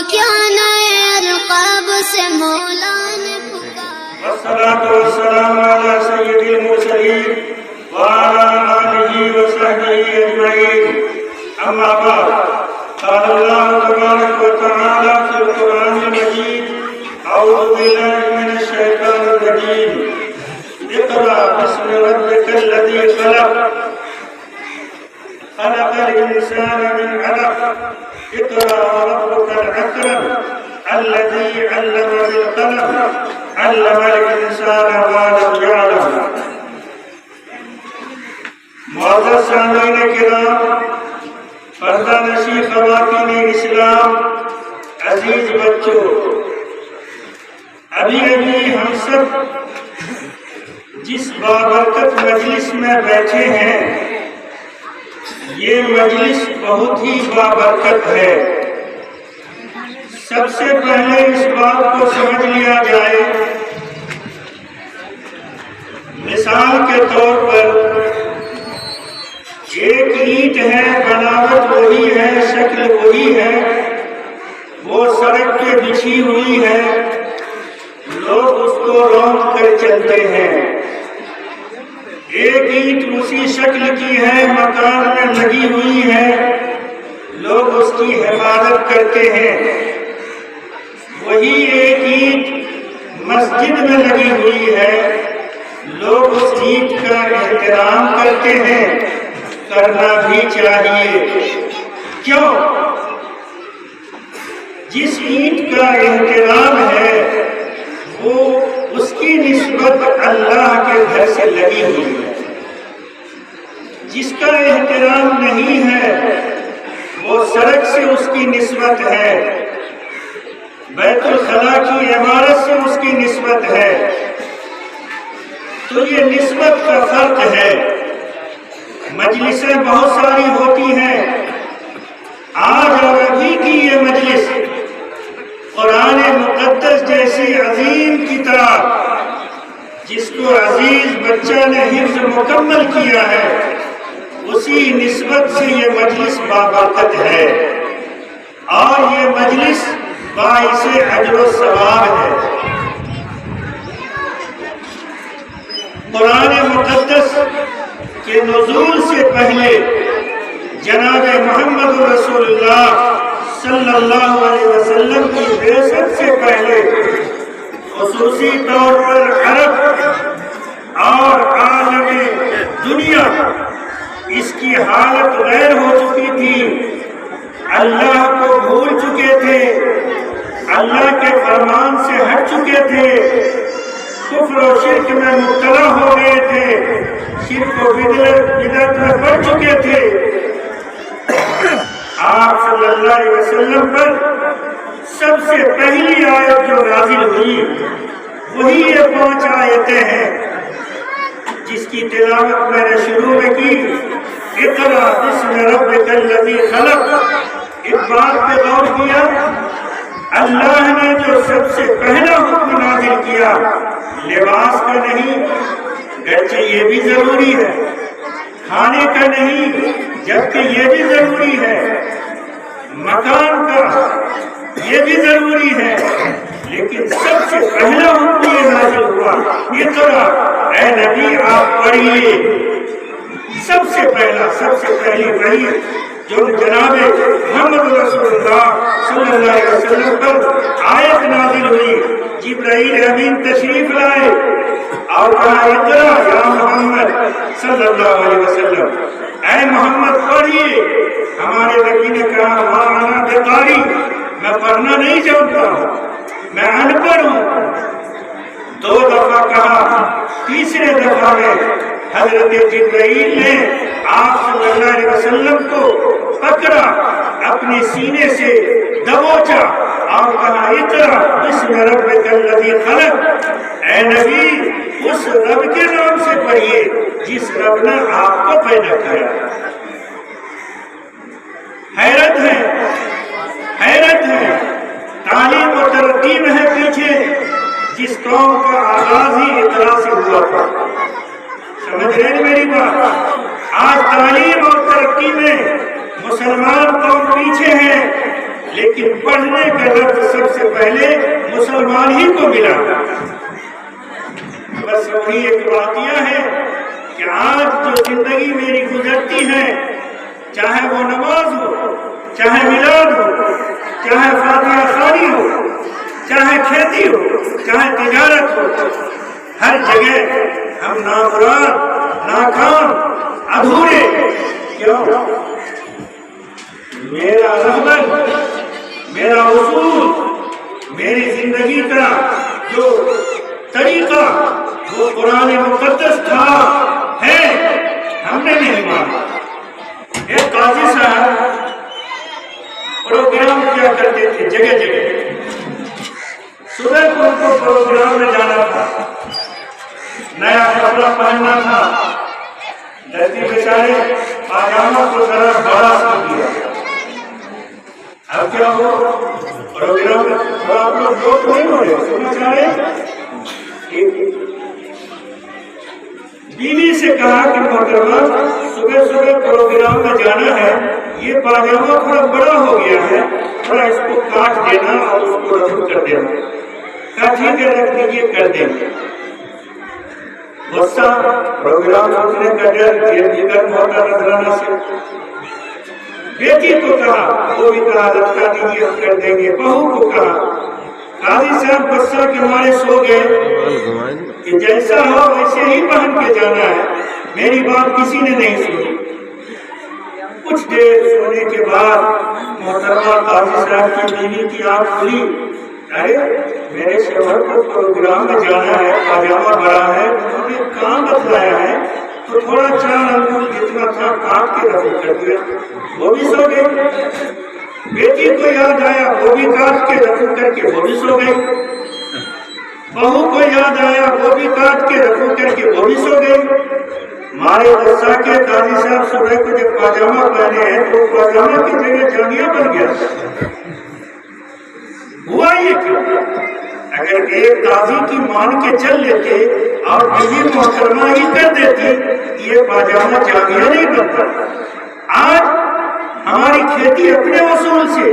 کیا نئے القاب سے مولا نے پکارا۔ والصلاة والسلام على سید المرسلین وعلى آلہ وصحبہ اجمعین، اما بعد، قال اللہ تبارک وتعالی فی القرآن المجید، اعوذ باللہ من الشیطان الرجیم، اقرأ باسم ربک الذی خلق، خلق الانسان من علق، اقرأ وربک الاکرم الذی علم بالقلم، علم الانسان ما لم يعلم۔ معزز سامعین کرام، پردہ نشی خواتین اسلام، عزیز بچوں، ابھی ہم سب جس بابرکت مجلس میں بیٹھے ہیں، یہ مجلس بہت ہی بابرکت ہے۔ سب سے پہلے اس بات کو سمجھ لیا جائے، مثال کے طور پر ایک اینٹ ہے، بناوٹ وہی ہے، شکل وہی ہے، وہ سڑک پہ بچھی ہوئی ہے، لوگ اس کو روند کر چلتے ہیں۔ ایک اینٹ اسی شکل کی ہے، مکان میں لگی ہوئی ہے، لوگ اس کی حفاظت کرتے ہیں۔ وہی ایک اینٹ مسجد میں لگی ہوئی ہے، لوگ اس اینٹ کا احترام کرتے ہیں، کرنا بھی چاہیے۔ کیوں؟ جس اینٹ کا احترام ہے وہ اس کی نسبت اللہ کے گھر سے لگی ہوئی ہے، جس کا احترام نہیں ہے وہ سڑک سے اس کی نسبت ہے، بیت الخلا کی عمارت سے اس کی نسبت ہے۔ تو یہ نسبت کا فرق ہے۔ مجلسیں بہت ساری ہوتی ہیں، آج اور ابھی کی یہ مجلس قرآن مقدس جیسی عظیم کتاب، جس کو عزیز بچہ نے حفظ مکمل کیا ہے، اسی نسبت سے یہ مجلس بابرکت ہے، اور یہ مجلس باعث اجر و ثواب ہے۔ قرآن مقدس کے نزول سے پہلے جناب محمد رسول اللہ صلی اللہ علیہ وسلم کی بعثت سے پہلے خصوصی طور پر عرب اور عالم دنیا اس کی حالت غیر ہو چکی تھی، اللہ کو بھول چکے تھے، اللہ کے فرمان سے ہٹ چکے تھے، کفر و شرک میں مبتلا ہو گئے تھے، شرک و بدعت میں پڑ چکے تھے۔ آپ صلی اللہ علیہ وسلم پر سب سے پہلی آیت جو نازل ہوئی وہی یہ 5 آیتیں ہیں جس کی تلاوت میں نے شروع میں کی۔ اقرأ باسم ربک الذی خلق، اس بات پہ غور کیا، اللہ نے جو سب سے پہلا حکم نازل کیا لباس کا نہیں، گرچہ یہ بھی ضروری ہے، کھانے کا نہیں جبکہ یہ بھی ضروری ہے، مکان کا یہ بھی ضروری ہے، لیکن سب سے پہلا حکم یہ نازل ہوا، اقرأ، اے نبی آپ پڑھیے۔ سب سے پہلی وحی جو جناب محمد رسول اللہ صلی اللہ علیہ وسلم پر آیت نازل ہوئی، جبرائیل امین تشریف لائے اور کہا اقرأ یا محمد صلی اللہ علیہ وسلم، اے محمد پڑھیے۔ ہمارے نبی نے کہا ما انا بقاری، میں پڑھنا نہیں جانتا ہوں، میں ان پڑھ ہوں۔ 2 دفعہ کہا، تیسرے دفعہ میں حضرت جبرائیل نے آپ صلی اللہ علیہ وسلم کو پکڑا، اپنے سینے سے دبوچا اور کہا اقرأ باسم ربک الذی خلق، اے نبی اس رب کے نام سے پڑھیے جس رب نے آپ کو پیدا کیا۔ حیرت ہے، تعلیم و ترقی میں ہے پیچھے، جس قوم کا آغاز ہی اقرأ سے ہوا تھا۔ سمجھ رہے ہیں میری بات؟ آج تعلیم اور ترقی میں مسلمان قوم پیچھے ہیں، لیکن پڑھنے کا لفظ سب سے پہلے مسلمان ہی کو ملا۔ بس وہی ایک واقعہ ہے کہ آج جو زندگی میری گزرتی ہے، چاہے وہ نماز ہو، چاہے میلاد ہو، چاہے فاتحہ خوانی ہو، چاہے کھیتی ہو، چاہے تجارت ہو، ہر جگہ ہم نامراد، ناکام، ادھورے۔ کیوں؟ میرا رہبر، میرا اصول، میری زندگی کا جو طریقہ وہ قرآن مقدس تھا، ہے، ہم نے نہیں مانا۔ ایک قاضی صاحب پروگرام کیا کرتے تھے جگہ جگہ، صبح کو ان کو پروگرام میں جانا تھا، نیا کپڑا پہننا تھا، دھرتی بیچارے پاجامہ کو ذرا بڑا کر دیا۔ اب کیا ہو پروگرام میں تھوڑا آپ لوگ لوگ نہیں ہو رہے، سننا چاہ رہے۔ بیوی سے کہا کہ محترمہ صبح صبح پروگرام میں جانا ہے، یہ پاجامہ تھوڑا بڑا ہو گیا ہے، تھوڑا اس کو کاٹ دینا اور اس کو رفع کر دینا۔ کہا ٹھیک ہے رکھ دیجیے، کر دیں گے۔ غصہ، پروگرام روکنے کا ڈر، گرم ہوتا نظرانہ سے۔ بیٹی کو کہا، وہ بھی کہا لٹکا دیجیے، ہم کر دیں گے۔ بہو کو کہا، قاضی صاحب غصہ کے مارے سو گئے کہ جیسا ہو ویسے ہی پہن کے جانا ہے، میری بات کسی نے نہیں سنی۔ کچھ دیر سونے کے بعد محترمہ قاضی صاحب کی بیوی کی آنکھ کھلی، ارے میرے شوہر کو پروگرام میں جانا ہے، پاجامہ بڑا ہے، انہوں نے کام بتلایا ہے تو تھوڑا 4 انگل جتنا تھا کاٹ کے رفع کر دیا۔ وہ بھی سو گئی۔ بیٹی کو یاد آیا، وہ بھی کاٹ کے رفع کر کے وہ بھی سو گئی۔ بہو کو یاد آیا، وہ بھی کاٹ کے رفع کر کے وہ بھی سو گئی۔ مارے غصہ کے قاضی صاحب صبح کو جب پاجامہ پہنے ہیں تو پاجامہ کی جگہ جانیا بن گیا۔ ہوا یہ کیوں؟ اگر ایک قاضی کی مان کے چل لیتے اور بیوی محترمہ ہی کر دیتی، یہ پاجامہ جانیا نہیں بنتا۔ آج ہماری کھیتی اپنے اصول سے،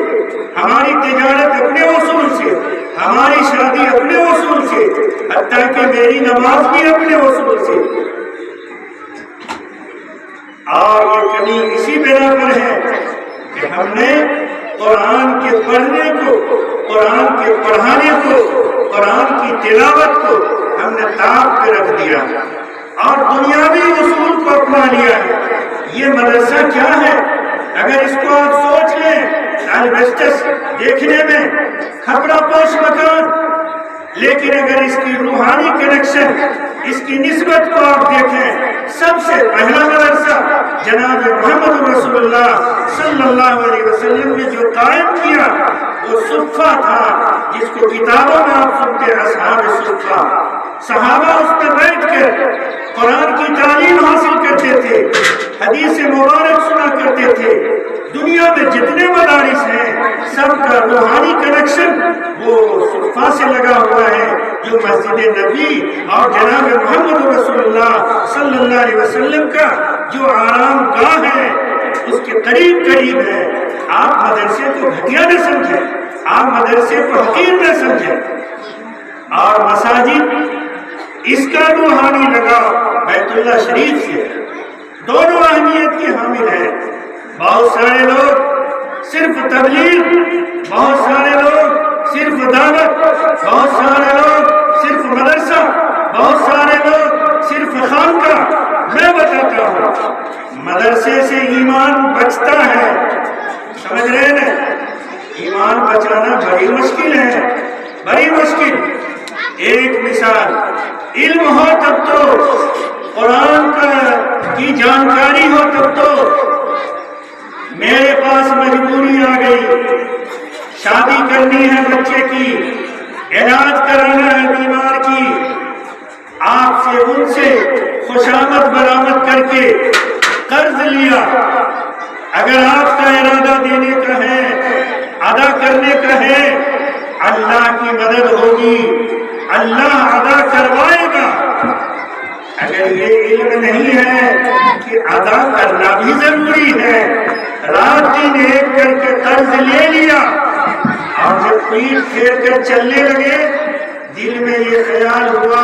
ہماری تجارت اپنے اصول سے، ہماری شادی اپنے اصول سے، حتیٰ کہ میری نماز بھی اپنے اصول سے۔ اور یہ کمی اسی بنا پر ہے کہ ہم نے قرآن کے پڑھنے کو، قرآن کے پڑھانے کو، قرآن کی تلاوت کو ہم نے تاب پہ رکھ دیا اور دنیاوی اصول کو اپنا لیا ہے۔ یہ مدرسہ کیا ہے؟ اگر اس کو آپ سوچ لیں، ایلویسٹس دیکھنے میں کھپڑا پوش مکان، لیکن اگر اس کی روحانی کنیکشن، اس کی نسبت کو آپ دیکھیں، سب سے پہلا مدرسہ جناب محمد رسول اللہ صلی اللہ علیہ وسلم نے جو قائم کیا وہ صفہ تھا، جس کو کتابوں میں آپ سنتے ہیں اصحاب صفہ۔ صحابہ اس میں بیٹھ کر قرآن کی تعلیم حاصل کرتے تھے، حدیث مبارک سنا کرتے تھے۔ دنیا میں جتنے مدارس ہیں سب کا روحانی کنیکشن وہ صفہ سے لگا ہوا ہے، جو مسجد نبی اور جناب محمد رسول اللہ صلی اللہ علیہ وسلم کا جو آرام گاہ ہے اس کے قریب قریب ہے۔ آپ مدرسے کو گھٹیا نہ سمجھیں، آپ مدرسے کو حقیر نہ سمجھیں۔ اور مساجد اس کا روحانی لگاؤ بیت اللہ شریف سے، دونوں اہمیت کی حامل ہے۔ بہت سارے لوگ صرف تبلیغ، بہت سارے لوگ صرف دعوت، بہت سارے لوگ صرف مدرسہ، بہت سارے لوگ صرف خانقاہ۔ میں بتاتا ہوں مدرسے سے ایمان بچتا ہے، سمجھ رہے ہیں؟ ایمان بچانا بڑی مشکل ہے، بڑی مشکل۔ ایک مثال، علم ہو تب تو، قرآن کی جانکاری ہو تب تو۔ میرے پاس مجبوری آ گئی، شادی کرنی ہے بچے کی، علاج کرانا ہے بیمار کی، آپ سے ان سے خوشامد برآمد کر کے قرض لیا۔ اگر آپ کا ارادہ دینے کا ہے، ادا کرنے کا ہے، اللہ کی مدد ہوگی، اللہ ادا کروائے گا۔ اگر یہ علم نہیں ہے کہ ادا کرنا بھی ضروری ہے، رات دن ایک کر کے قرض لے لیا اور جب پیٹ پھیر کر چلنے لگے دل میں یہ خیال ہوا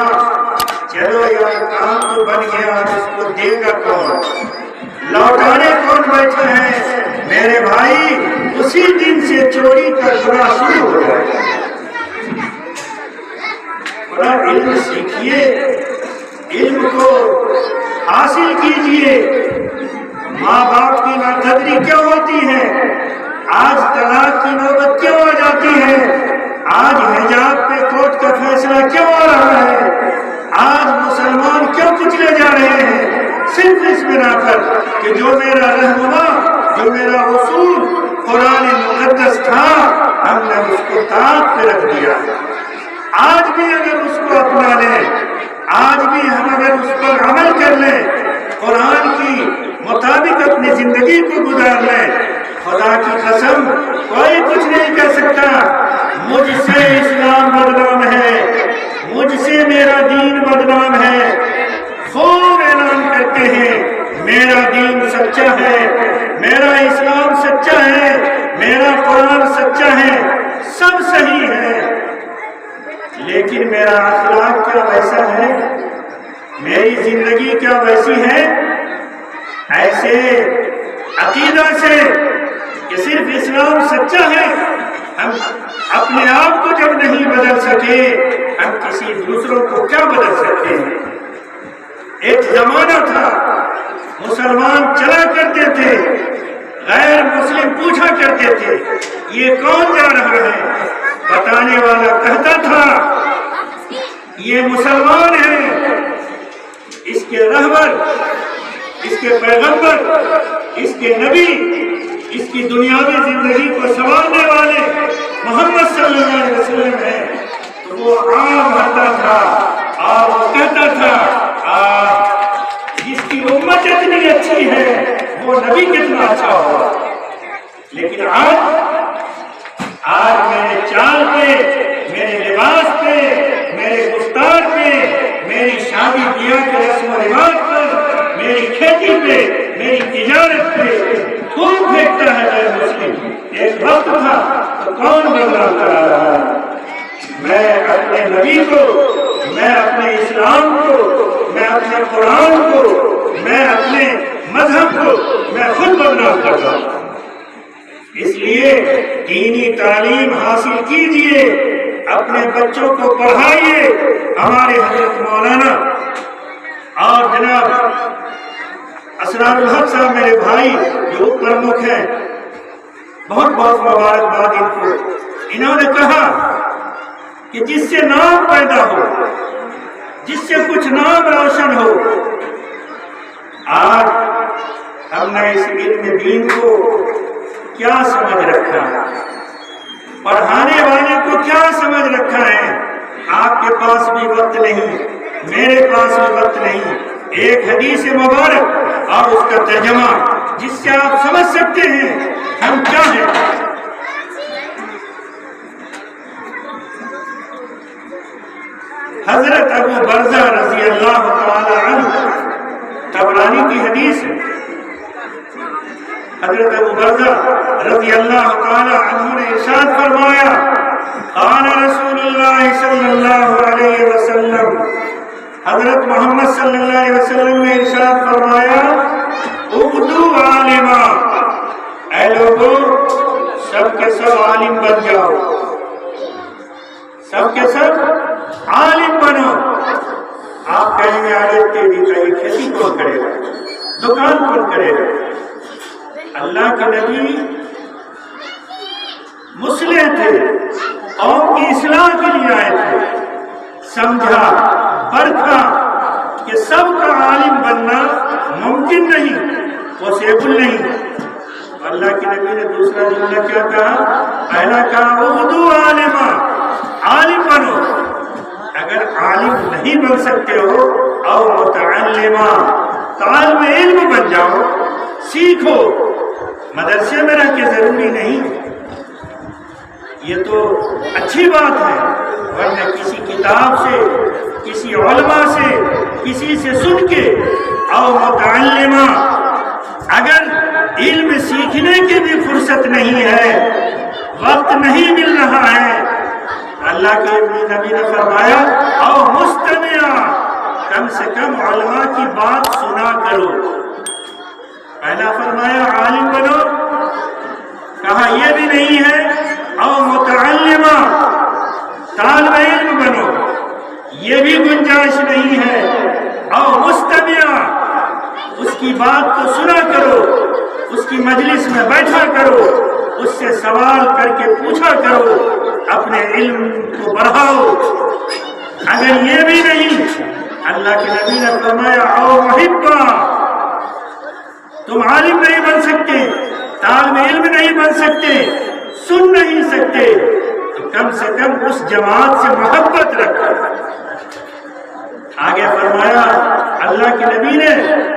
چلو یار کام تو بن گیا، اس کو دے گا کون، لوٹانے کون بیٹھا ہے؟ میرے بھائی اسی دن سے چوری کا گناہ شروع ہو جائے۔ بڑا علم سیکھیے، علم کو حاصل کیجئے۔ ماں باپ کی ناقدری کیوں ہوتی ہے؟ آج طلاق کی نوبت کیوں آ جاتی ہے؟ آج حجاب پہ کورٹ کا فیصلہ کیوں آ رہا ہے؟ آج مسلمان کیوں کچلے جا رہے ہیں؟ صرف اس بنا پر کہ جو میرا رہنما، جو میرا اصول قرآن مقدس تھا، ہم نے اس کو تاق پہ رکھ دیا۔ آج بھی اگر اس کو اپنا لیں، آج بھی ہم اگر اس پر عمل کر لیں، قرآن کی مطابق اپنی زندگی کو گزار لیں، خدا کی قسم کوئی کچھ نہیں کر سکتا۔ مجھ سے اسلام بدنام ہے، مجھ سے میرا دین بدنام ہے، خوب اعلان کرتے ہیں میرا دین سچا ہے، میرا اسلام سچا ہے، میرا قرآن سچا ہے، سب صحیح ہے، لیکن میرا اخلاق کیا ویسا ہے؟ میری زندگی کیا ویسی ہے؟ ایسے عقیدہ سے کہ صرف اسلام سچا ہے، ہم اپنے آپ کو جب نہیں بدل سکے ہم کسی دوسروں کو کیا بدل سکتے ہیں؟ ایک زمانہ تھا مسلمان چلا کرتے تھے، غیر مسلم پوچھا کرتے تھے یہ کون جا رہا ہے؟ بتانے والا کہتا تھا یہ مسلمان ہے، اس کے رہبر، اس کے پیغمبر، اس کے نبی، اس کی دنیاوی زندگی کو سنوارنے والے محمد صلی اللہ علیہ وسلم ہے۔ تو وہ عام ہوتا تھا اور وہ کہتا تھا جس کی امت اتنی اچھی ہے وہ نبی کتنا اچھا ہوگا۔ لیکن آج میرے چال پہ، میرے لباس پہ، میرے گفتار پہ، میری شادی بیاہ کے رسم و رواج پر، میری کھیتی پہ، میری تجارت پہ تھوک پھینکتا ہے غیر مسلم۔ ایک وقت تھا تو کون بدلاؤ کرا رہا ہے؟ میں اپنے نبی کو، میں اپنے اسلام کو، میں اپنے قرآن کو، میں اپنے مذہب کو میں خود بدلاؤ کرتا ہوں۔ اس لیے دینی تعلیم حاصل کیجئے، اپنے بچوں کو پڑھائیے۔ ہمارے حضرت مولانا اور جناب اسرار الحق صاحب میرے بھائی جو پرمکھ ہیں، بہت بہت مبارکباد ان کو۔ انہوں نے کہا کہ جس سے نام پیدا ہو، جس سے کچھ نام روشن ہو، آج ہم نے اس علم دین کو کیا سمجھ رکھا ہے؟ پڑھانے والے کو کیا سمجھ رکھا ہے؟ آپ کے پاس بھی وقت نہیں، میرے پاس بھی وقت نہیں۔ ایک حدیث مبارک اور اس کا ترجمہ جس سے آپ سمجھ سکتے ہیں ہم کیا ہیں۔ حضرت ابو برزہ رضی اللہ تعالی عنہ، طبرانی کی حدیث ہے، حضرت ابو برزہ رضی اللہ تعالی عنہ نے ارشاد فرمایا، قال رسول اللہ صلی اللہ علیہ وسلم، حضرت محمد صلی اللہ علیہ وسلم نے ارشاد فرمایا، اغدو عالما، اے لوگوں سب کے سب عالم بن جاؤ، سب کے سب عالم بنو۔ آپ کہیں گے عادت تیری کا یہ کھیتی کون کرے گا، دکان کون کرے گا؟ اللہ کے نبی مصلح تھے، قوم کی اصلاح کے لیے آئے تھے، سمجھا پرکھا کہ سب کا عالم بننا ممکن نہیں، پاسبل نہیں۔ اللہ کے نبی نے دوسرا جملہ کیا کہا؟ پہلا کہا اغدو عالما، عالم بنو۔ اگر عالم نہیں بن سکتے ہو او متعلما، طالب علم بن جاؤ، سیکھو۔ مدرسے میں رہ کے ضروری نہیں، یہ تو اچھی بات ہے، ورنہ کسی کتاب سے، کسی علماء سے، کسی سے سن کے او متعلمہ، اگر علم سیکھنے کی بھی فرصت نہیں ہے، وقت نہیں مل رہا ہے، اللہ کے نبی نے فرمایا او مستمع، کم سے کم علماء کی بات سنا کرو۔ پہلا فرمایا عالم بنو، کہا یہ بھی نہیں ہے، او متعلمہ، طالب علم بنو، یہ بھی گنجائش نہیں ہے، او مستمع، اس کی بات کو سنا کرو، اس کی مجلس میں بیٹھا کرو، اس سے سوال کر کے پوچھا کرو، اپنے علم کو بڑھاؤ۔ اگر یہ بھی نہیں، اللہ کے نبی نے فرمایا او محبا، تم عالم نہیں بن سکتے، طالب علم نہیں بن سکتے، سن نہیں سکتے، تو کم سے کم اس جماعت سے محبت رکھو۔ آگے فرمایا اللہ کے نبی نے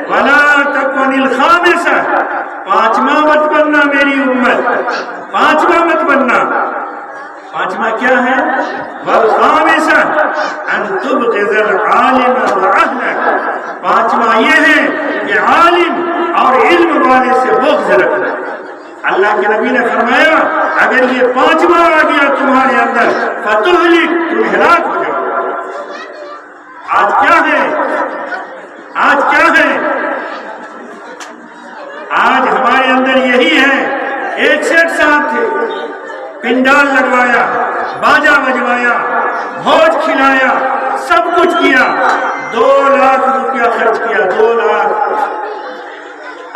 وَلَا تَكُنِ الْخَامِسَةَ، پانچواں مت بننا میری امت، پانچواں مت بننا۔ پانچواں کیا ہے؟ وَالْخَامِسَةَ أَن تُبْغِضَ الْعَالِمَ وَأَهْلَهُ، پانچواں یہ ہے کہ عالم اور علم والے سے بغض رکھنا۔ اللہ کے نبی نے فرمایا اگر یہ پانچواں آ گیا تمہارے اندر فَتُهْلِكَ، تم ہلاک ہو جاؤ۔ آج کیا ہے؟ آج کیا ہے؟ آج ہمارے اندر یہی ہے، ایک سیٹ صاحب تھے، پنڈال لگوایا، باجا بجوایا، بھوج کھلایا، سب کچھ کیا، 2 لاکھ روپیہ خرچ کیا، 2 لاکھ۔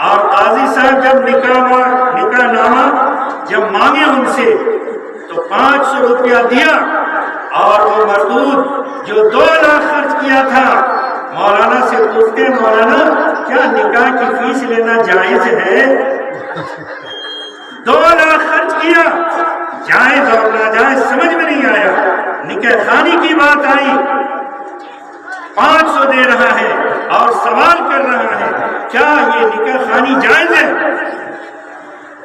اور قاضی صاحب جب نکاح نامہ جب مانگے ان سے تو 500 روپیہ دیا، اور وہ مردود جو 2 لاکھ خرچ کیا تھا، مولانا سے پوچھتے مولانا کیا نکاح کی فیس لینا جائز ہے؟ 2 لاکھ خرچ کیا، جائز اور ناجائز سمجھ میں نہیں آیا، نکاح خانی کی بات آئی، 500 دے رہا ہے اور سوال کر رہا ہے کیا یہ نکاح خانی جائز ہے؟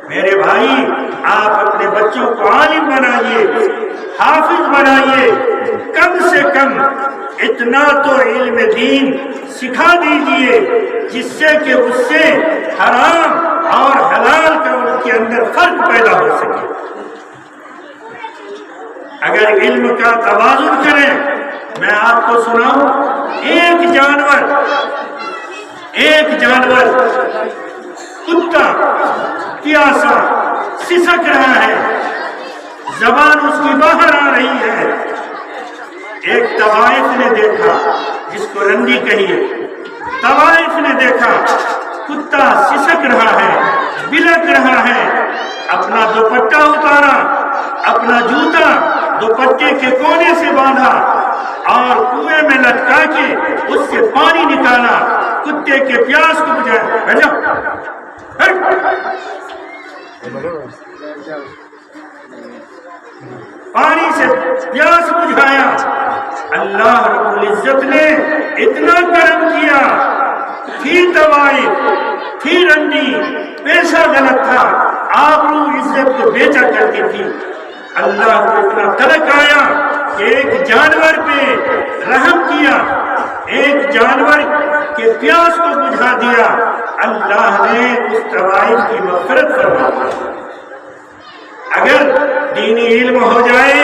میرے بھائی، آپ اپنے بچوں کو عالم بنائیے، حافظ بنائیے، کم سے کم اتنا تو علم دین سکھا دیجئے جس سے کہ اس سے حرام اور حلال کا ان کے اندر فرق پیدا ہو سکے۔ اگر علم کا توازن کریں، میں آپ کو سناؤں، ایک جانور کتا پیاسا سسک رہا ہے، زبان اس کی باہر آ رہی ہے، ایک طوائف نے دیکھا، جس کو رندی کہیے، طوائف نے دیکھا کتا سسک رہا ہے، بلک رہا ہے، اپنا دوپٹہ اتارا، اپنا جوتا دوپٹے کے کونے سے باندھا اور کنویں میں لٹکا کے اس سے پانی نکالا، کتے کے پیاس کو بجھایا، پانی سے پیاس بجھایا۔ اللہ رب العزت نے اتنا کرم کیا، تھی طوائف، تھی رنڈی، پیشہ غلط تھا، آبرو عزت کو بیچا کرتی تھی، اللہ کو اتنا ترک آیا کہ ایک جانور پہ رحم کیا، ایک جانور کے پیاس کو بجھا دیا، اللہ نے اس طوائف کی مغفرت فرمائی۔ اگر دینی علم ہو جائے،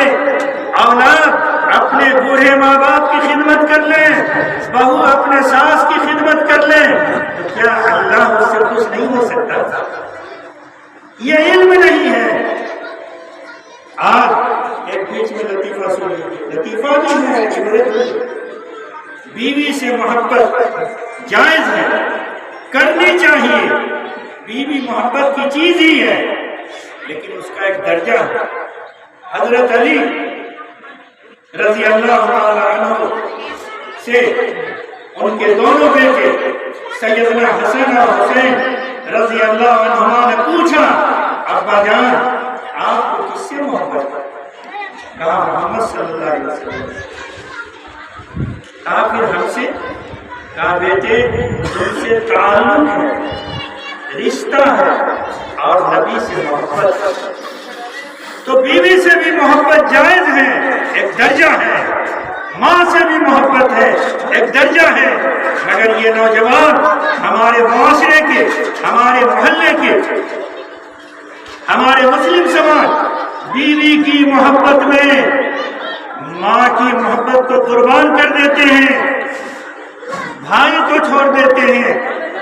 اولاد اپنے بوڑھے ماں باپ کی خدمت کر لیں، بہو اپنے ساس کی خدمت کر لیں، تو کیا اللہ اس سے خوش نہیں ہو سکتا؟ یہ علم نہیں ہے۔ آج ایک بیچ میں لطیفہ سنیے، لطیفہ نہیں ہے، عبرت ہے۔ بیوی سے محبت جائز ہے، کرنی چاہیے، بیوی محبت کی چیز ہی ہے، لیکن اس کا ایک درجہ ہے۔ حضرت علی رضی اللہ تعالی عنہ سے ان کے دونوں بیٹے سیدنا حسن اور حسین رضی اللہ عنہما نے پوچھا ابا جان آپ کو کس سے محبت ہے؟ کہا محمد صلی اللہ علیہ وسلم۔ کہا پھر ہم سے؟ کہا بیٹے تم سے تعلق ہے، رشتہ ہے اور نبی سے محبت۔ تو بیوی سے بھی محبت جائز ہے، ایک درجہ ہے، ماں سے بھی محبت ہے، ایک درجہ ہے، مگر یہ نوجوان ہمارے معاشرے کے، ہمارے محلے کے، ہمارے مسلم سماج بیوی کی محبت میں ماں کی محبت کو قربان کر دیتے ہیں، بھائی کو چھوڑ دیتے ہیں،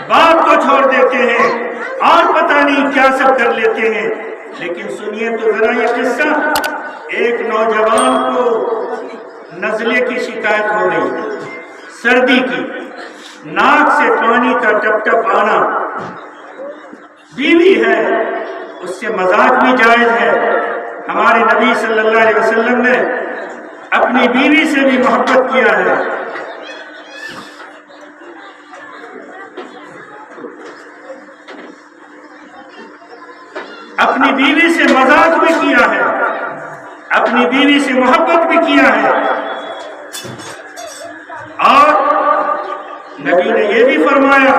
باپ کو چھوڑ دیتے ہیں، اور پتہ نہیں کیا سب کر لیتے ہیں۔ لیکن سنیے تو ذرا یہ قصہ، ایک نوجوان کو نزلے کی شکایت ہو گئی، سردی کی، ناک سے پانی کا ٹپ ٹپ آنا، بیوی ہے، اس سے مذاق بھی جائز ہے۔ ہمارے نبی صلی اللہ علیہ وسلم نے اپنی بیوی سے بھی محبت کیا ہے، اپنی بیوی سے مذاق بھی کیا ہے، اپنی بیوی سے محبت بھی کیا ہے، اور نبی نے یہ بھی فرمایا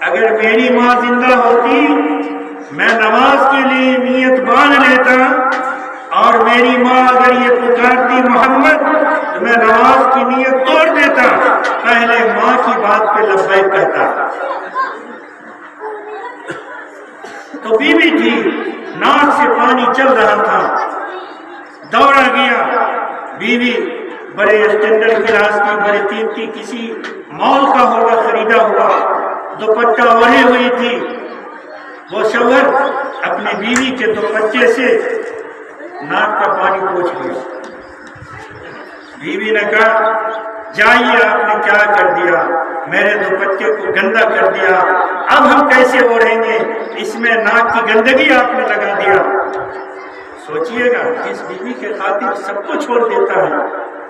اگر میری ماں زندہ ہوتی میں نماز کے لیے نیت باندھ لیتا، اور میری ماں اگر یہ پکارتی محمد تو میں نماز کی نیت توڑ دیتا، پہلے ماں کی بات پہ لبیک کہتا۔ تو بیوی تھی، ناک سے پانی چل رہا تھا، دوڑا گیا، بیوی بڑے اسٹینڈرڈ کلاس کی، بڑے قیمتی کسی مال کا ہوگا خریدا ہوا دوپٹہ اوڑھے ہوئی تھی، وہ شوہر اپنی بیوی کے دوپٹے سے ناک کا پانی پوچھ لیا۔ بیوی نے کہا جائیے آپ نے کیا کر دیا، میرے دوپٹے کو گندا کر دیا، اب ہم کیسے اوڑھیں گے، اس میں ناک کی گندگی آپ نے لگا دیا۔ سوچئے گا جس بیوی کے خاطر سب کو چھوڑ دیتا ہے،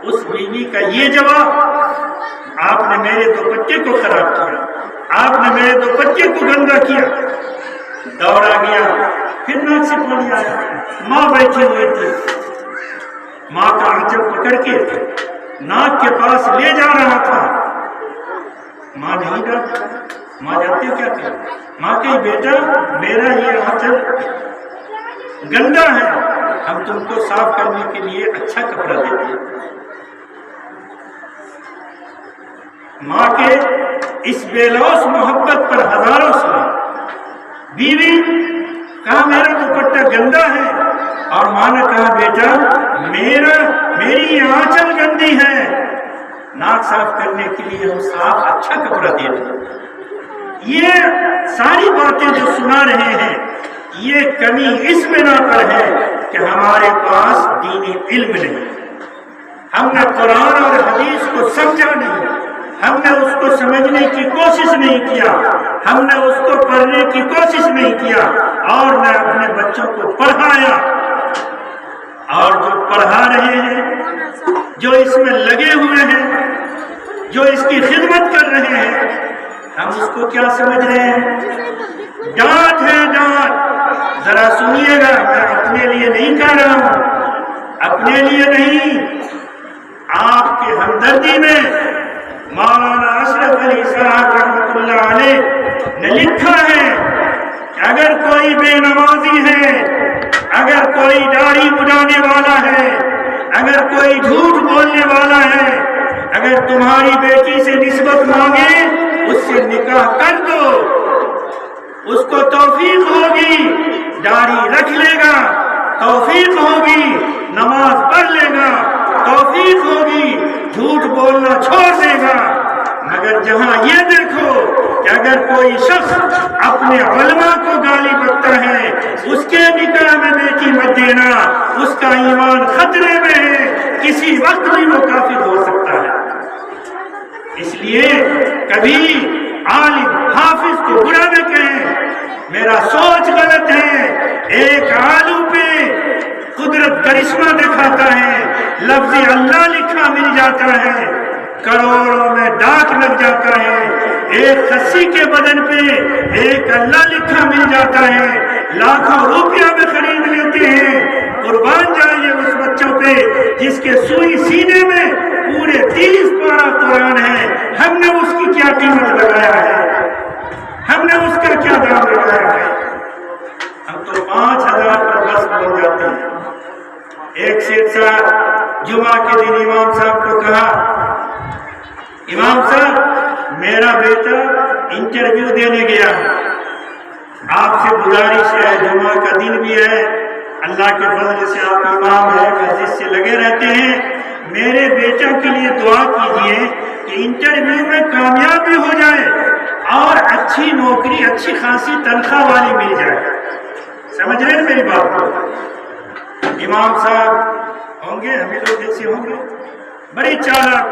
اس بیوی کا یہ جواب، آپ نے میرے دوپٹے کو خراب کیا، آپ نے میرے دوپٹے کو گندا کیا۔ دوڑا گیا، پھر ناک سے پانی آیا، ماں بیٹھی ہوئی تھی، ماں کا آنچل پکڑ کے ناک کے پاس لے جا رہا تھا، ماں نہیں ڈرتی، ماں جانتے کیا کہ ماں کہی بیٹا میرا یہ آنچل گندا ہے، ہم تم کو صاف کرنے کے لیے اچھا کپڑا دیتے ہیں۔ ماں کے اس بے لوث محبت پر ہزاروں سلام۔ بیوی کہا میرا دوپٹہ گندا ہے، اور ماں نے کہا بیٹا میری یہ آنچل گندی ہے، ناک صاف کرنے کے لیے ہم صاف اچھا کپڑا دیتے ہیں۔ یہ ساری باتیں جو سنا رہے ہیں، یہ کمی اس بنا پر ہے کہ ہمارے پاس دینی علم نہیں، ہم نے قرآن اور حدیث کو سمجھا نہیں، ہم نے اس کو سمجھنے کی کوشش نہیں کیا، ہم نے اس کو پڑھنے کی کوشش نہیں کیا، اور نہ اپنے بچوں کو پڑھایا۔ اور جو پڑھا رہے ہیں، جو اس میں لگے ہوئے ہیں، جو اس کی خدمت کر رہے ہیں، ہم اس کو کیا سمجھ رہے ہیں؟ ڈانٹ ہے ڈانٹ۔ ذرا سنیے گا، میں اپنے لیے نہیں کہہ رہا ہوں، اپنے لیے نہیں، آپ کے ہمدردی میں مولانا اشرف علی صاحب رحمۃ اللہ علیہ نے لکھا ہے کہ اگر کوئی بے نمازی ہے، اگر کوئی داڑھی مڈانے والا ہے، اگر کوئی جھوٹ بولنے والا ہے، اگر تمہاری بیٹی سے نسبت مانگے اس سے نکاح کر دو، اس کو توفیق ہوگی داڑھی رکھ لے گا، توفیق ہوگی نماز پڑھ لے گا، توفیق ہوگی جھوٹ بولنا چھوڑ دے گا۔ مگر جہاں یہ دیکھو کہ اگر کوئی شخص اپنے علماء کو گالی بکتا ہے، اس کے نکاح میں بیٹی مت دینا، اس کا ایمان خطرے میں ہے، کسی وقت بھی وہ کافر ہو سکتا ہے۔ اس لیے کبھی عالم حافظ کو برا نہ کہیں، میرا سوچ غلط ہے۔ ایک آلو پہ قدرت کرشمہ دکھاتا ہے، لفظ اللہ لکھا مل جاتا ہے، کروڑوں میں ڈاک لگ جاتا ہے، ایک خسی کے بدن پہ ایک اللہ لکھا مل جاتا ہے، لاکھوں روپیہ میں خرید لیتے ہیں۔ قربان جائیے اس بچوں پہ جس کے سوئی سینے میں پورے 30 پارہ قرآن ہے، ہم نے اس کی کیا قیمت لگایا ہے، ہم نے اس کا کیا دام لگایا ہے؟ ہم تو 5000 پر بس بن جاتے ہیں۔ ایک سیٹ صاحب جمعہ کے دن امام صاحب کو کہا، امام صاحب میرا بیٹا انٹرویو دینے گیا، آپ سے گزارش ہے، جمعہ کا دن بھی ہے، اللہ کے فضل سے آپ امام ہے، مسجد سے لگے رہتے ہیں، میرے بیٹا کے لیے دعا کیجئے کہ انٹرویو میں کامیاب بھی ہو جائے اور اچھی نوکری، اچھی خاصی تنخواہ والی مل جائے۔ سمجھ رہے ہیں میری بات کو؟ امام صاحب ہوں گے، ہمیں لوگ جیسے ہوں گے، بڑی چالاک،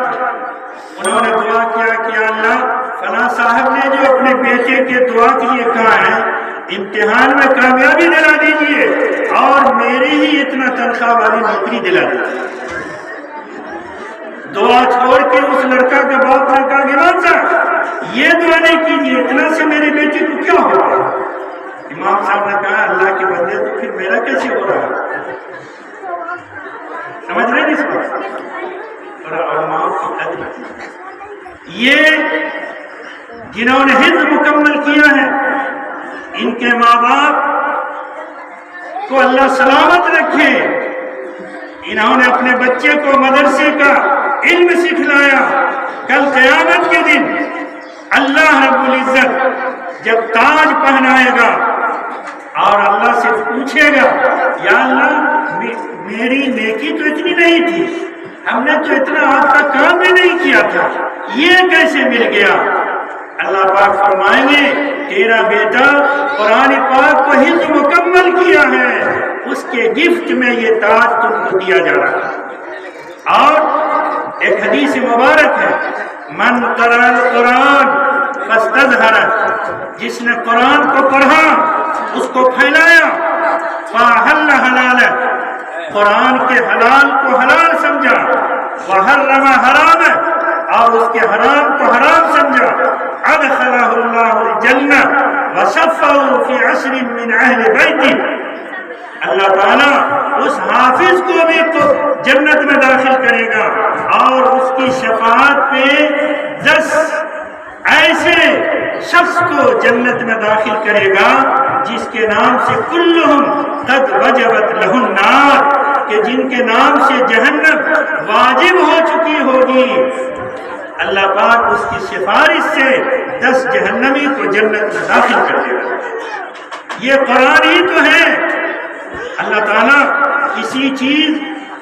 انہوں نے دعا کیا کہ اللہ فلاں صاحب نے جو اپنے بیٹے کے دعا کے لیے کہا ہے، امتحان میں کامیابی دلا دیجئے اور میری ہی اتنا تنخواہ والی نوکری دلا دیجئے۔ دعا چھوڑ کے اس لڑکا کے باپ نے کہا امام صاحب یہ دعا نہیں کیجیے، اتنا سے میرے بیٹے کو کیا ہوگا؟ امام صاحب نے کہا اللہ کے بندے تو پھر میرا کیسے ہو رہا ہے؟ سمجھ رہے اس بات؟ یہ جنہوں نے حفظ مکمل کیا ہے، ان کے ماں باپ کو اللہ سلامت رکھے، انہوں نے اپنے بچے کو مدرسے کا علم سکھلایا، کل قیامت کے دن اللہ رب العزت جب تاج پہنائے گا اور اللہ سے پوچھے گا یا اللہ میری نیکی تو اتنی نہیں تھی، ہم نے تو اتنا آپ کا کام بھی نہیں کیا تھا، یہ کیسے مل گیا؟ اللہ پاک فرمائیں گے تیرا بیٹا قرآن پاک کو حفظ مکمل کیا ہے، اس کے گفٹ میں یہ تاج تم کو دیا جا رہا ہے۔ اور ایک حدیث مبارک ہے، من قرأ القرآن فاستظہر، جس نے قرآن کو پڑھا اس کو پھیلایا، فاحل حلالہ، قرآن کے حلال کو حلال سمجھا، وحرم حرام، اور اس کے حرام کو حرام سمجھا، ادخلہ اللہ الجنہ وصفہ فی عشر من اہل بیتہ، اللہ تعالیٰ اس حافظ کو بھی تو جنت میں داخل کرے گا اور اس کی شفاعت پہ 10 ایسے شخص کو جنت میں داخل کرے گا جس کے نام سے کلہم قد وجبت لہ النار، کہ جن کے نام سے جہنم واجب ہو چکی ہوگی، اللہ پاک اس کی سفارش سے 10 جہنمی کو جنت میں داخل کر دے گا۔ یہ قرآن ہی تو ہے۔ اللہ تعالیٰ کسی چیز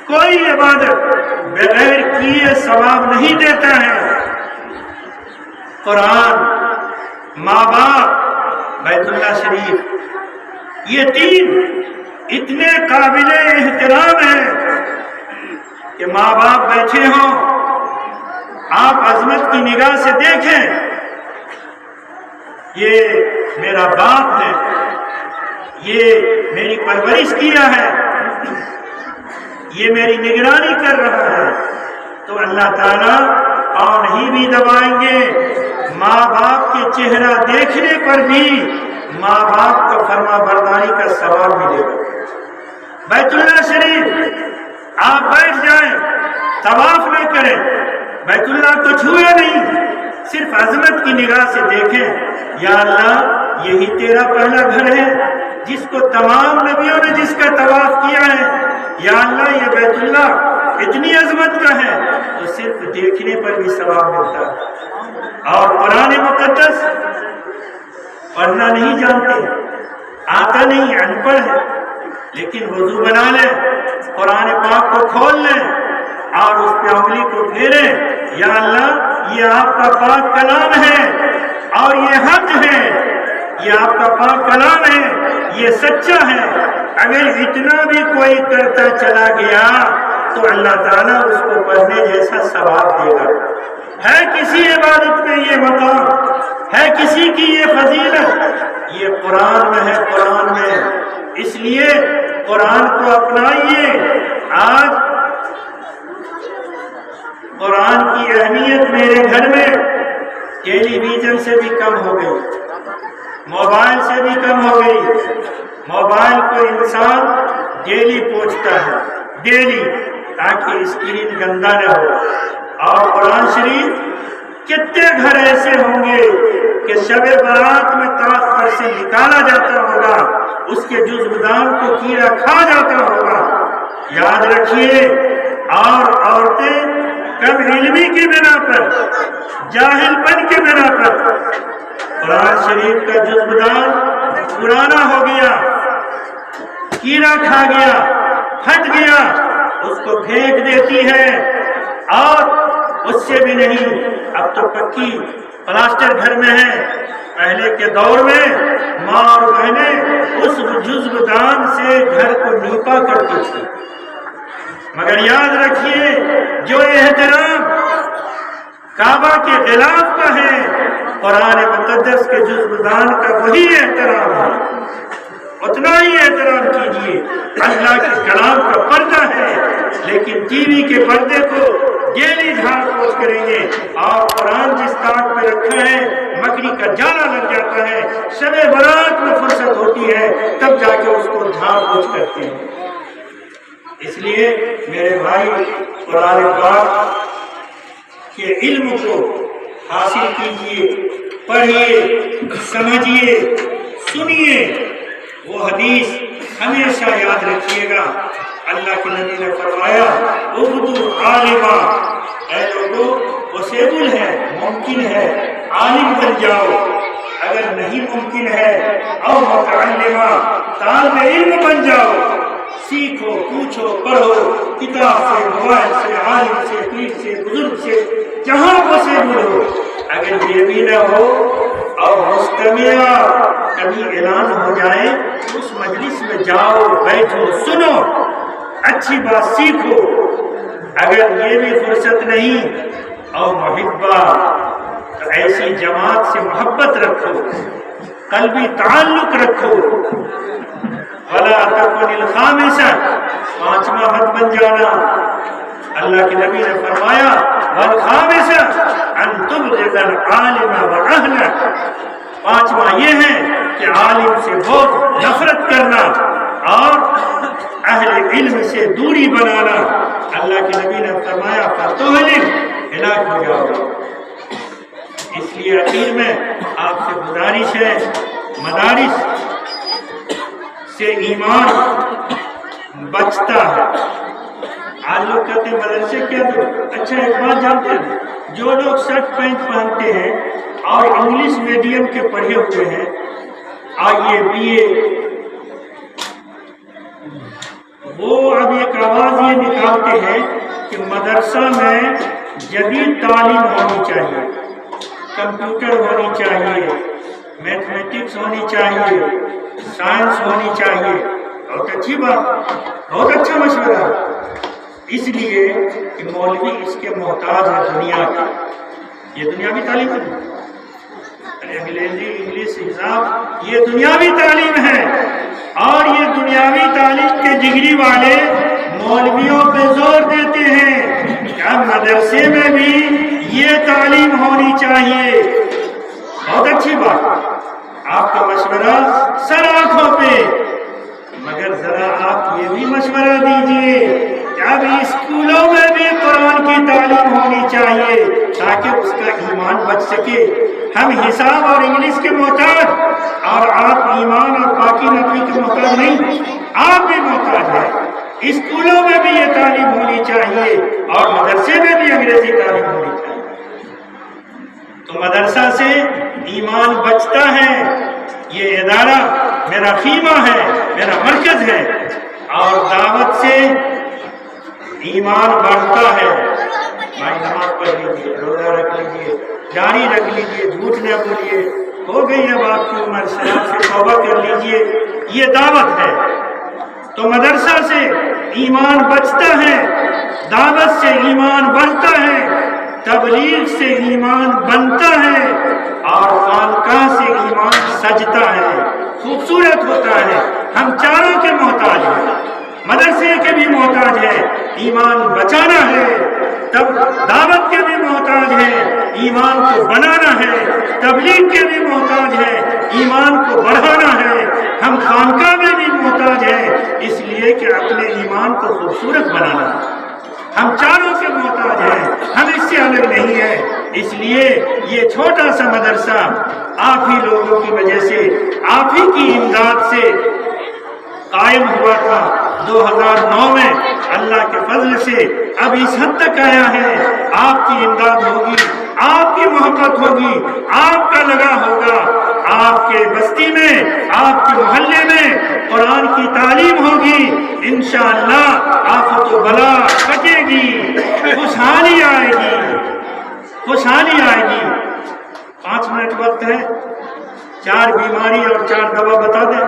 کوئی عبادت بغیر کیے ثواب نہیں دیتا ہے۔ قرآن، ماں باپ، بیت اللہ شریف، یہ 3 اتنے قابل احترام ہیں کہ ماں باپ بیٹھے ہوں، آپ عظمت کی نگاہ سے دیکھیں، یہ میرا باپ ہے، یہ میری پرورش کیا ہے، یہ میری نگرانی کر رہا ہے، تو اللہ تعالیٰ پاؤں نہیں بھی دبائیں گے، ماں باپ کے چہرہ دیکھنے پر بھی ماں باپ کو فرما برداری کا ثواب ملے گا۔ بیت اللہ شریف آپ بیٹھ جائیں، طواف نہ کریں، بیت اللہ کو چھوئے نہیں، صرف عظمت کی نگاہ سے دیکھیں، یا اللہ یہی تیرا پہلا گھر ہے جس کو تمام نبیوں نے جس کا طواف کیا ہے، یا اللہ یہ بیت اللہ اتنی عظمت کا ہے، تو صرف دیکھنے پر بھی ثواب ملتا ہے۔ اور قرآن مقدس پڑھنا نہیں جانتے، آتا نہیں، ان پڑھ ہے، لیکن وضو بنا لیں، قرآن پاک کو کھول لیں اور اس پہ انگلی کو پھیریں، یا اللہ یہ آپ کا پاک کلام ہے اور یہ حق ہے، یہ آپ کا پاک کلام ہے، یہ سچا ہے، اگر اتنا بھی کوئی کرتا چلا گیا تو اللہ تعالیٰ اس کو پڑھنے جیسا ثواب دے گا۔ ہے کسی عبادت میں یہ مقام، ہے کسی کی یہ فضیلت، یہ قرآن میں ہے، قرآن میں، اس لیے قرآن کو اپنائیے۔ آج قرآن کی اہمیت میرے گھر میں ٹیلی ویژن سے بھی کم ہو گئی، موبائل سے بھی کم ہو گئی۔ موبائل کو انسان ڈیلی پوچھتا ہے، ڈیلی، تاکہ اسکرین گندا نہ ہو۔ اور قرآن شریف کتنے گھر ایسے ہوں گے کہ شب برات میں تاخ پر سے نکالا جاتا ہوگا، اس کے جزو دان کو کیڑا کھا جاتا ہوگا، یاد رکھیے، اور عورتیں کم علمی کی بنا پر، جاہل پن کی بنا پر قرآن شریف کا جزبدان پرانا ہو گیا، کیڑا کھا گیا، پھٹ گیا، اس کو پھینک دیتی ہے، اور اس سے بھی نہیں، اب تو پکی پلاسٹر گھر میں ہے۔ پہلے کے دور میں ماں اور بہنیں اس جزبدان سے گھر کو نیپا کرتی تھی۔ مگر یاد رکھیے، جو احترام کعبہ کے خلاف کا ہے، قرآن مقدس کے جزبدان کا وہی احترام ہے، اتنا ہی احترام کیجیے۔ اللہ کے کلام کا پردہ ہے، لیکن ٹی وی کے پردے کو ڈیلی جھاڑ پوچھ کریں گے، اور قرآن جس طاق پہ رکھا ہے مکڑی کا جالا لگ جاتا ہے، شب برات میں فرصت ہوتی ہے تب جا کے اس کو جھاڑ پوچھ کرتے ہیں۔ اس لیے میرے بھائی، قرآن پاک کے علم کو حاصل کیجیے، پڑھیے، سمجھیے، سنیے۔ وہ حدیث ہمیشہ یاد رکھیے گا، اللہ کے نبی نے فرمایا اردو عالمہ، اے لوگوں پوسیبل ہے، ممکن ہے، عالم بن جاؤ، اگر نہیں ممکن ہے او متعلمہ، طالب علم بن جاؤ، سیکھو، پوچھو، پڑھو، کتاب سے، موبائل سے، عالم سے، پیر سے، بزرگ سے، جہاں پوسیبل ہو۔ اگر یہ بھی نہ ہو اور مستمع کبھی اعلان ہو جائے، اس مجلس میں جاؤ، بیٹھو، سنو، اچھی بات سیکھو۔ اگر یہ بھی فرصت نہیں اور محبہ، تو ایسی جماعت سے محبت رکھو، قلبی تعلق رکھو۔ وَلَا تَكُنِ الْخَامِسَةَ، پانچواں مت بن جانا۔ اللہ کے نبی نے فرمایا وَالْخَامِسَةُ أَن تُبْغِضَ الْعَالِمَ وَأَهْلَهُ، پانچواں یہ ہے کہ عالم سے بہت نفرت کرنا اور اہل علم سے دوری بنانا۔ اللہ کے نبی نے فرمایا فَتُهْلِكَ، ہلاک ہو جاؤ۔ اس لیے اخیر میں آپ سے گزارش ہے، مدارس سے ایمان بچتا ہے۔ آج لوگ کہتے ہیں مدرسے کیا دو؟ اچھا ایک بات جانتے ہیں، جو لوگ شرٹ پینٹ پہنتے ہیں اور انگلش میڈیم کے پڑھے ہوئے ہیں، آئیے بی اے، وہ اب ایک آواز یہ نکالتے ہیں کہ مدرسہ میں جدید تعلیم ہونی چاہیے، کمپیوٹر ہونی چاہیے، میتھمیٹکس ہونی چاہیے، سائنس ہونی چاہیے۔ بہت اچھی بات، بہت اچھا مشورہ، اس لیے کہ مولوی اس کے محتاج ہے دنیا کے۔ یہ دنیاوی تعلیم ہے، انگریزی، انگلش، حساب، یہ دنیاوی تعلیم ہے، اور یہ دنیاوی تعلیم کے ڈگری والے مولویوں پہ زور دیتے ہیں کہ اب مدرسے میں بھی یہ تعلیم ہونی چاہیے۔ بہت اچھی بات، آپ کا مشورہ سر آنکھوں پہ، مگر ذرا آپ یہ بھی مشورہ دیجئے کہ اب اسکولوں میں بھی قرآن کی تعلیم ہونی چاہیے تاکہ اس کا ایمان بچ سکے۔ ہم حساب اور انگلش کے محتاج، اور آپ ایمان اور پاکی نبی کے محتاج نہیں، آپ بھی محتاج ہیں۔ اسکولوں میں بھی یہ تعلیم ہونی چاہیے اور مدرسے میں بھی انگریزی تعلیم ہونی چاہیے۔ تو مدرسہ سے ایمان بچتا ہے، یہ ادارہ میرا خیمہ ہے، میرا مرکز ہے، اور دعوت سے ایمان بڑھتا ہے۔ بھائی نماز پڑھ لیجیے، روزہ رکھ لیجیے، جاری رکھ لیجیے، جھوٹ نہ بولیے، ہو گئی اب آپ کی عمر، شراب سے توبہ کر لیجیے، یہ دعوت ہے۔ تو مدرسہ سے ایمان بچتا ہے، دعوت سے ایمان بڑھتا ہے، تبلیغ سے ایمان بنتا ہے، اور خانقاہ سے ایمان سجتا ہے، خوبصورت ہوتا ہے۔ ہم چاروں کے محتاج ہیں، مدرسے کے بھی محتاج ہیں، ایمان بچانا ہے، تب دعوت کے بھی محتاج ہیں، ایمان کو بنانا ہے، تبلیغ کے بھی محتاج ہیں، ایمان کو بڑھانا ہے۔ ہم خانقاہ میں بھی محتاج ہیں، اس لیے کہ اپنے ایمان کو خوبصورت بنانا ہے۔ ہم چاروں کے محتاج ہیں، ہم اس سے الگ نہیں ہیں۔ اس لیے یہ چھوٹا سا مدرسہ آپ ہی لوگوں کی وجہ سے، آپ ہی کی امداد سے قائم ہوا تھا۔ 2009 میں اللہ کے فضل سے اب اس حد تک آیا ہے، آپ کی امداد ہوگی، آپ کی محبت ہوگی، آپ کا لگا ہوگا، آپ کے بستی میں، آپ کے محلے میں قرآن کی تعلیم ہوگی، انشاءاللہ آفت و بلا کٹے گی، خوشحالی آئے گی، خوشحالی آئے گی۔ 5 منٹ وقت ہے، 4 بیماری اور 4 دوا بتا دیں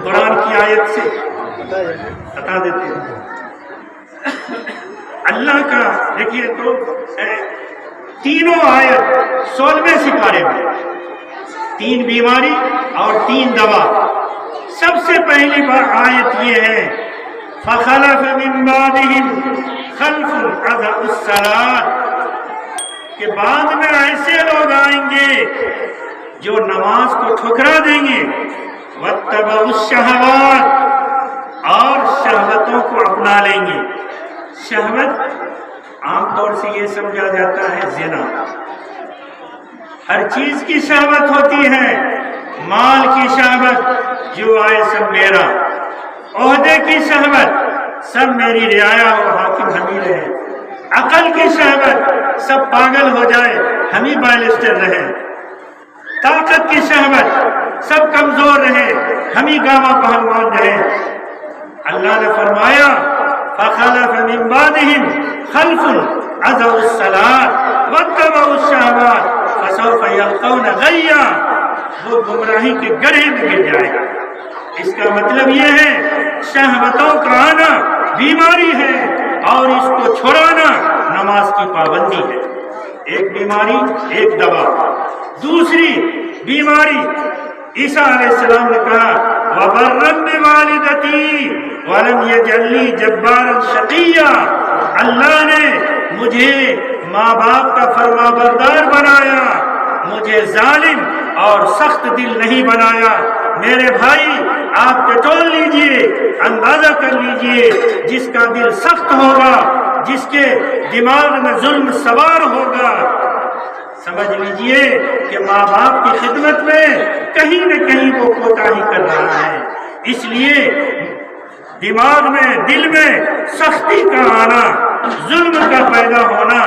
قرآن کی آیت سے، بتا دیتے ہیں۔ اللہ کا دیکھیے تو تینوں آیت 16ویں سپارے میں 3 بیماری اور 3 دوا۔ سب سے پہلی آیت یہ ہے فَخَلَفَ مِن بَعْدِهِمْ خَلْفٌ أَضَاعُوا الصَّلَاةَ، کہ بعد میں ایسے لوگ آئیں گے جو نماز کو ٹھکرا دیں گے، وَاتَّبَعُوا الشَّهَوَاتِ، اور شہوتوں کو اپنا لیں گے۔ شہوت عام طور سے یہ سمجھا جاتا ہے زنا، ہر چیز کی شہوت ہوتی ہے، مال کی شہوت جو آئے سب میرا، عہدے کی شہوت سب میری رعایا ہو، حاکم ہمیں رہے، عقل کی شہوت سب پاگل ہو جائے ہمیں بائلسٹر رہے، طاقت کی شہوت سب کمزور رہے ہمیں گاما پہلوان رہے۔ اللہ نے فرمایا فَخَلَفَ مِن بَعْدِهِمْ خَلْفٌ أَضَاعُوا الصَّلَاةَ وَاتَّبَعُوا الشَّهَوَاتِ فَسَوْفَ يَلْقَوْنَ غَيًّا، وہ گمراہی کے گڑھے میں گر جائے گا۔ اس کا مطلب یہ ہے شہوتوں کا آنا بیماری ہے اور اس کو چھڑانا نماز کی پابندی ہے۔ ایک بیماری ایک دوا۔ دوسری بیماری عیسیٰ علیہ السلام نے کہا وَبَرًّا بِوَالِدَتِي وَلَمْ يَجْعَلْنِي جَبَّارًا شَقِيًّا، اللہ نے مجھے ماں باپ کا فرما بردار بنایا، مجھے ظالم اور سخت دل نہیں بنایا۔ میرے بھائی آپ ٹٹول لیجئے، اندازہ کر لیجئے، جس کا دل سخت ہوگا، جس کے دماغ میں ظلم سوار ہوگا، سمجھ لیجئے کہ ماں باپ کی خدمت میں کہیں نہ کہیں وہ کوتاہی کر رہا ہے۔ اس لیے دماغ میں، دل میں سختی کا آنا، ظلم کا پیدا ہونا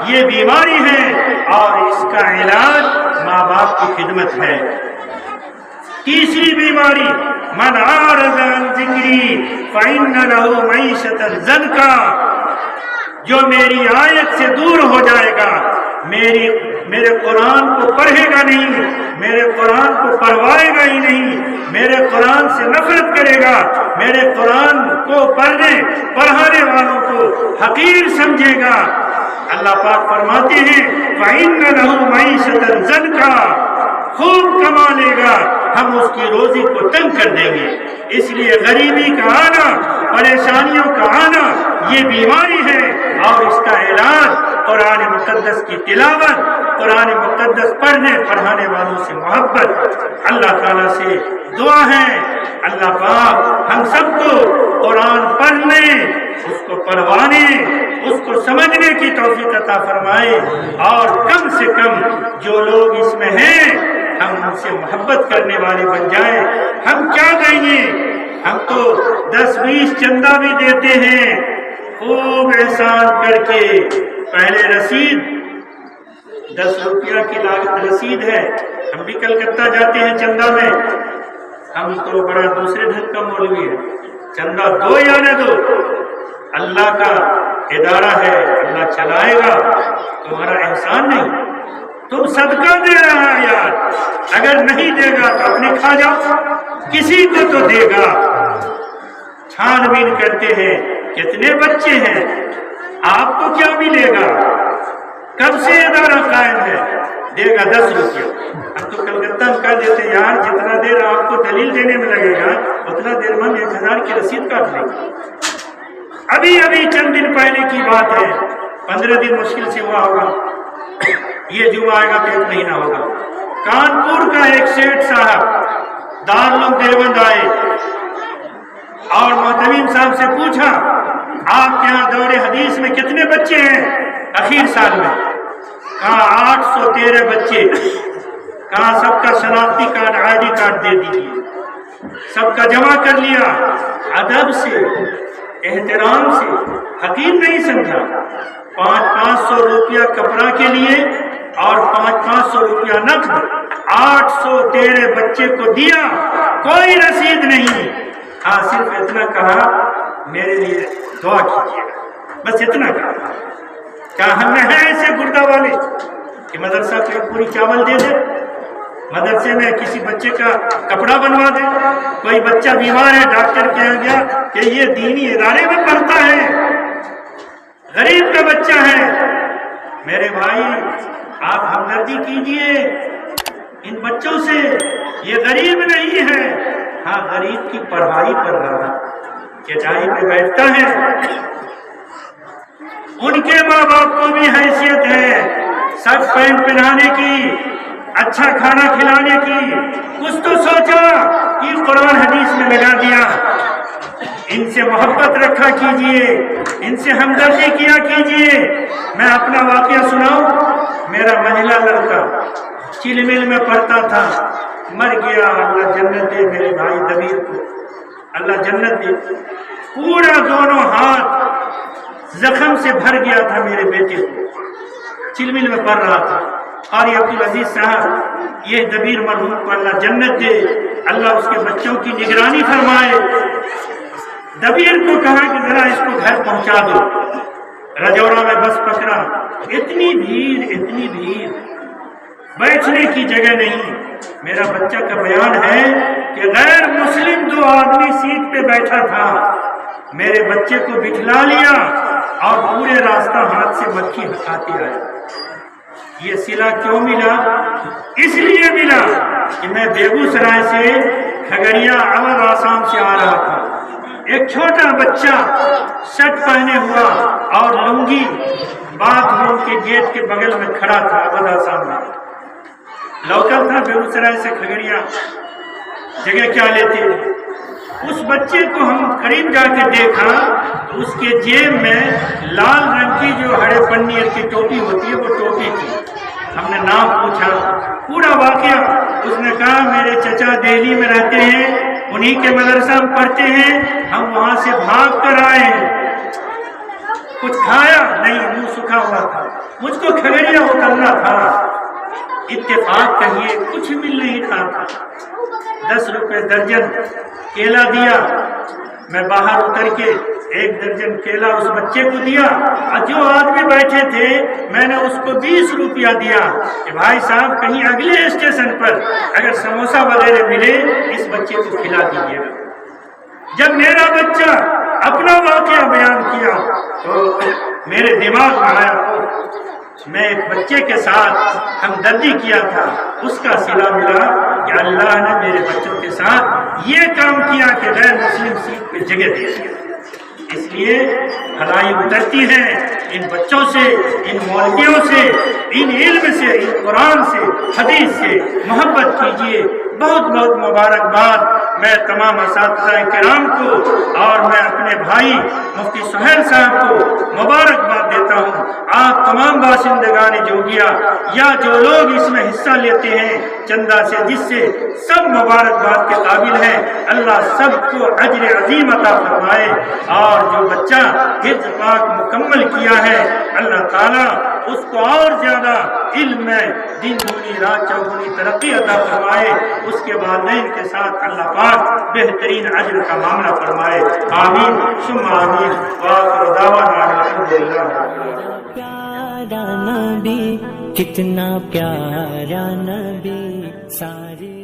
یہ بیماری ہے اور اس کا علاج ماں باپ کی خدمت ہے۔ تیسری بیماری من اعرض عن ذکری فإن له معیشۃ ضنکا، جو میری آیت سے دور ہو جائے گا، میرے قرآن کو پڑھے گا نہیں، میرے قرآن کو پڑھوائے گا ہی نہیں، میرے قرآن سے نفرت کرے گا، میرے قرآن کو پڑھانے والوں کو حقیر سمجھے گا، اللہ پاک فرماتے ہیں فَإِنَّ لَهُ مَعِيشَةً ضَنْكًا، خوب کما لے گا، ہم اس کی روزی کو تنگ کر دیں گے۔ اس لیے غریبی کا آنا، پریشانیوں کا آنا یہ بیماری ہے اور اس کا علاج قرآن مقدس کی تلاوت، قرآن مقدس پڑھانے والوں سے محبت۔ اللہ تعالیٰ سے دعا ہے اللہ پاک ہم سب کو قرآن پڑھنے، اس کو پڑھوانے، اس کو سمجھنے کی توفیق عطا فرمائے، اور کم سے کم جو لوگ اس میں ہیں ہم ان سے محبت کرنے والے بن جائیں۔ ہم کیا دیں گے؟ ہم تو 10-20 چندہ بھی دیتے ہیں، خوب احسان کر کے، پہلے رسید 10 روپیہ کی لاگت رسید ہے، ہم بھی کلکتہ جاتے ہیں چندہ میں، ہم تو بڑا دوسرے ڈھنگ کا مولوی ہے، چندہ دو یا نہ دو، اللہ کا ادارہ ہے، اللہ چلائے گا، تمہارا احسان نہیں، تم صدقہ دے رہا ہے یار، اگر نہیں دے گا تو اپنے کھا جاؤ، کسی کو تو دے گا۔ چھان بین کرتے ہیں کتنے بچے ہیں، آپ کو کیا ملے گا؟ کب سے ادارہ قائم ہے؟ دے گا 10 روپیہ، ہم تو کلکتہ میں کہہ دیتے یار جتنا دیر آپ کو دلیل دینے میں لگے گا اتنا دیر میں 1000 کی رسید کاٹ لیں گے۔ ابھی چند دن پہلے کی بات ہے، 15 دن مشکل سے ہوا ہوگا، یہ جمعہ آئے گا تو 1 مہینہ ہوگا، کانپور کا ایک سیٹ صاحب دارالعلوم دیوبند آئے اور محتمیم صاحب سے پوچھا آپ کے یہاں دور حدیث میں کتنے بچے ہیں اخیر سال میں؟ کہا 813 بچے، کہا سب کا شناختی کارڈ ID کارڈ دے دیجیے۔ سب کا جمع کر لیا، ادب سے احترام سے، حقیر نہیں سمجھا۔ 500 روپیہ کپڑا کے لیے اور 500 روپیہ نقد 800 تیرے بچے کو دیا، کوئی رسید نہیں۔ ہاں صرف اتنا کہا میرے لیے دعا کیجیے، بس اتنا کہا۔ کیا ہم میں ہیں ایسے گردہ والے کہ مدرسہ پہ پوری چاول دے دے، مدرسے میں کسی بچے کا کپڑا بنوا دے؟ کوئی بچہ بیمار ہے، ڈاکٹر کہا گیا کہ یہ دینی ادارے میں پڑھتا ہے، غریب کا بچہ ہے۔ میرے بھائی آپ ہمدردی کیجئے ان بچوں سے، یہ غریب نہیں ہے۔ ہاں غریب کی پڑھائی کر رہا چٹائی پہ بیٹھتا ہے، ان کے ماں باپ کو بھی حیثیت ہے شرٹ پینٹ پہنانے کی، اچھا کھانا کھلانے کی۔ کچھ تو سوچا کہ قرآن حدیث میں لگا دیا۔ ان سے محبت رکھا کیجئے، ان سے ہمدردی کیا کیجئے۔ میں اپنا واقعہ سناؤں، میرا مہلا لڑکا چل مل میں پڑھتا تھا، مر گیا، اللہ جنت دے میرے بھائی دبیر کو، اللہ جنت دے۔ پورا دونوں ہاتھ زخم سے بھر گیا تھا میرے بیٹے کو، چل مل میں پڑھ رہا تھا۔ اور یہ عبدالعزیز صاحب، یہ دبیر مرحوم کو اللہ جنت دے، اللہ اس کے بچوں کی نگرانی فرمائے۔ دبیر کو کہا کہ ذرا اس کو گھر پہنچا دو، رجورہ میں بس پکڑا، اتنی بھیڑ، بیٹھنے کی جگہ نہیں۔ میرا بچہ کا بیان ہے کہ غیر مسلم 2 آدمی سیٹ پہ بیٹھا تھا، میرے بچے کو بٹھلا لیا اور پورے راستہ ہاتھ سے مکھی ہٹاتے آئے۔ یہ صلہ کیوں ملا؟ اس لیے ملا کہ میں بیگوسرائے سے کھگڑیا اودھ آسام سے آ رہا تھا، ایک چھوٹا بچہ شرٹ پہنے ہوا اور لنگی باتھ روم کے گیٹ کے بغل میں کھڑا تھا، اودھ آسام میں لوکل تھا، بیگوسرائے سے کھگڑیا جگہ کیا لیتے۔ اس بچے کو ہم قریب جا کے دیکھا تو اس کے جیب میں لال رنگ کی جو ہڑے پنیر کی ٹوپی ہوتی ہے وہ ٹوپی تھی۔ ہم نے نام پوچھا، پورا واقعہ۔ اس نے کہا میرے چچا دہلی میں رہتے ہیں، انہی کے مدرسہ میں پڑھتے ہیں، ہم وہاں سے بھاگ کر آئے ہیں۔ کچھ کھایا نہیں، منہ سکھا ہوا تھا، مجھ کو کھگڑیا اترنا تھا۔ اتفاق کہیے کچھ مل نہیں تھا، 10 روپے درجن کیلا دیا۔ میں باہر اتر کے 1 درجن کیلا اس بچے کو دیا، اور جو آدمی بیٹھے تھے میں نے اس کو 20 روپیہ دیا کہ بھائی صاحب کہیں اگلے اسٹیشن پر اگر سموسہ وغیرہ ملے اس بچے کو کھلا دیجیے گا۔ جب میرا بچہ اپنا واقعہ بیان کیا تو میرے دماغ میں آیا، میں ایک بچے کے ساتھ ہمدردی کیا تھا، اس کا صلہ ملا کہ اللہ نے میرے بچوں کے ساتھ یہ کام کیا کہ غیر مسلم سیٹ پہ جگہ دے دیا۔ اس لیے بھلائی اترتی ہے ان بچوں سے، ان مولویوں سے، ان علم سے، ان قرآن سے، حدیث سے محبت کیجیے۔ بہت بہت مبارکباد میں تمام اساتذہ کرام کو اور میں اپنے بھائی مفتی سہیل صاحب کو مبارکباد دیتا ہوں۔ آپ تمام باشندگان جوگیا یا جو لوگ اس میں حصہ لیتے ہیں چندہ سے، جس سے سب مبارکباد کے قابل ہیں، اللہ سب کو اجر عظیم عطا فرمائے۔ اور جو بچہ حفظ پاک مکمل کیا ہے اللہ تعالیٰ اس کو اور زیادہ علم میں دن دگنی رات چوگنی ترقی عطا فرمائے، اس کے والدین کے ساتھ اللہ پاک بہترین اجر کا معاملہ فرمائے۔ آمین ثم آمین۔ وآخر دعوانا الحمدللہ۔ پیارا نبی، کتنا پیارا نبی، سارے